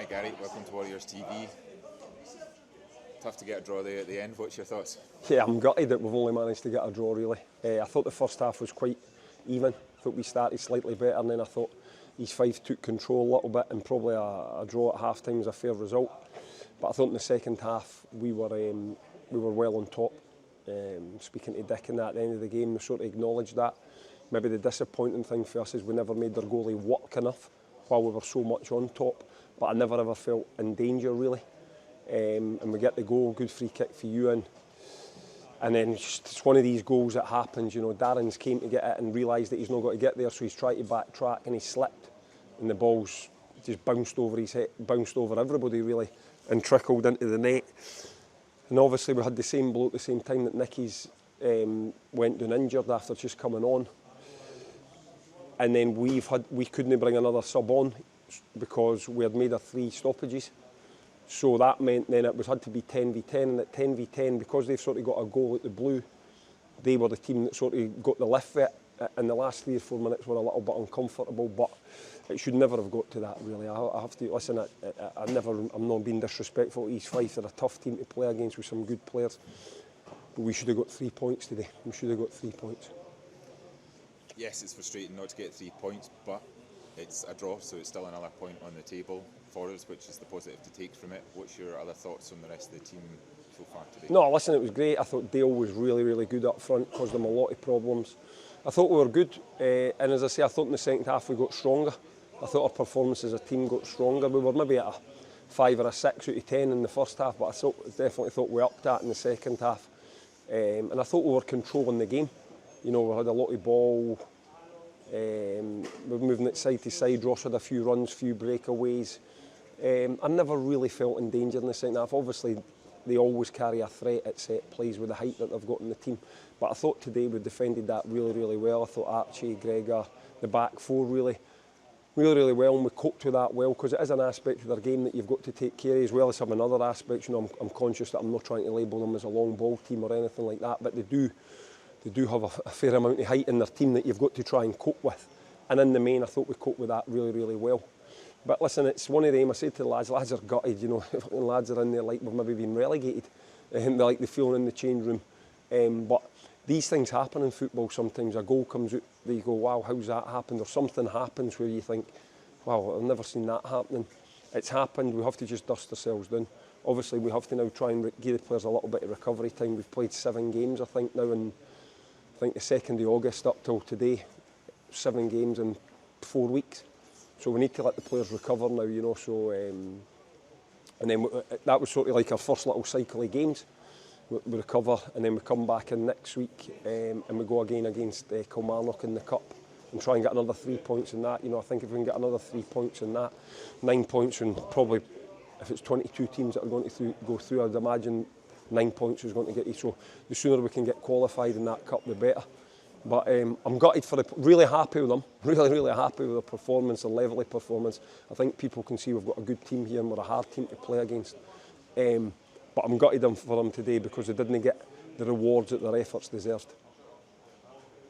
Hi Gary, welcome to Warriors TV. Tough to get a draw there at the end. What's your thoughts? Yeah, I'm gutted that we've only managed to get a draw really. I thought the first half was quite even. I thought we started slightly better and then I thought Fife took control a little bit and probably a draw at half time is a fair result. But I thought in the second half we were well on top. Speaking to Dick and that at the end of the game, we sort of acknowledged that. Maybe the disappointing thing for us is we never made their goalie work enough while we were so much on top. But I never ever felt in danger really. And we get the goal, good free kick for Ewan. And then it's one of these goals that happens, you know, Darren's came to get it and realised that he's not got to get there, so he's tried to backtrack and he slipped. And the ball's just bounced over his head, bounced over everybody really, and trickled into the net. And obviously we had the same blow at the same time that Nicky's went down injured after just coming on. And then we couldn't bring another sub on because we had made our 3 stoppages. So that meant then it had to be 10v10, and at 10v10, because they've sort of got a goal at the blue, they were the team that sort of got the lift for it. And the last 3 or 4 minutes were a little bit uncomfortable, but it should never have got to that really. I have to listen. I'm not being disrespectful to East Fife. They're a tough team to play against with some good players, but we should have got 3 points today. We should have got 3 points. Yes, it's frustrating not to get 3 points, but it's a draw, so it's still another point on the table for us, which is the positive to take from it. What's your other thoughts on the rest of the team so far today? No, listen, it was great. I thought Dale was really good up front, caused them a lot of problems. I thought we were good, and as I say, I thought in the second half we got stronger. I thought our performance as a team got stronger. We were maybe at a 5 or a 6 out of 10 in the first half, but I definitely thought we upped that in the second half. And I thought we were controlling the game. You know, we had a lot of ball. We were moving it side to side. Ross had a few runs, few breakaways. I never really felt in danger in the second half. Obviously, they always carry a threat at set plays with the height that they've got in the team. But I thought today we defended that really well. I thought Archie, Gregor, the back 4 really well, and we coped with that well, because it is an aspect of their game that you've got to take care of, as well as some other aspects. You know, I'm conscious that I'm not trying to label them as a long ball team or anything like that, but they do have a fair amount of height in their team that you've got to try and cope with. And in the main, I thought we coped with that really well. But listen, it's one of them. I said to the lads are gutted, you know, lads are in there like we've maybe been relegated. They're like the feeling in the change room. But these things happen in football sometimes. A goal comes out, you go, wow, how's that happened? Or something happens where you think, wow, I've never seen that happening. It's happened, we have to just dust ourselves down. Obviously, we have to now try and give the players a little bit of recovery time. We've played 7 games, I think, now, and I think the 2nd of August up till today, 7 games in 4 weeks. So we need to let the players recover now, you know. So, and then that was sort of like our first little cycle of games. We recover, and then we come back in next week, and we go again against Kilmarnock in the Cup and try and get another 3 points in that. You know, I think if we can get another 3 points in that, 9 points, and probably if it's 22 teams that are going to go through, I'd imagine 9 points is going to get you. So the sooner we can get qualified in that cup, the better. But I'm gutted for it. Really happy with them. Really happy with the performance, the level of performance. I think people can see we've got a good team here and we're a hard team to play against. But I'm gutted for them today because they didn't get the rewards that their efforts deserved.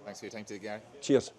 Thanks for your time today, Gary. Cheers.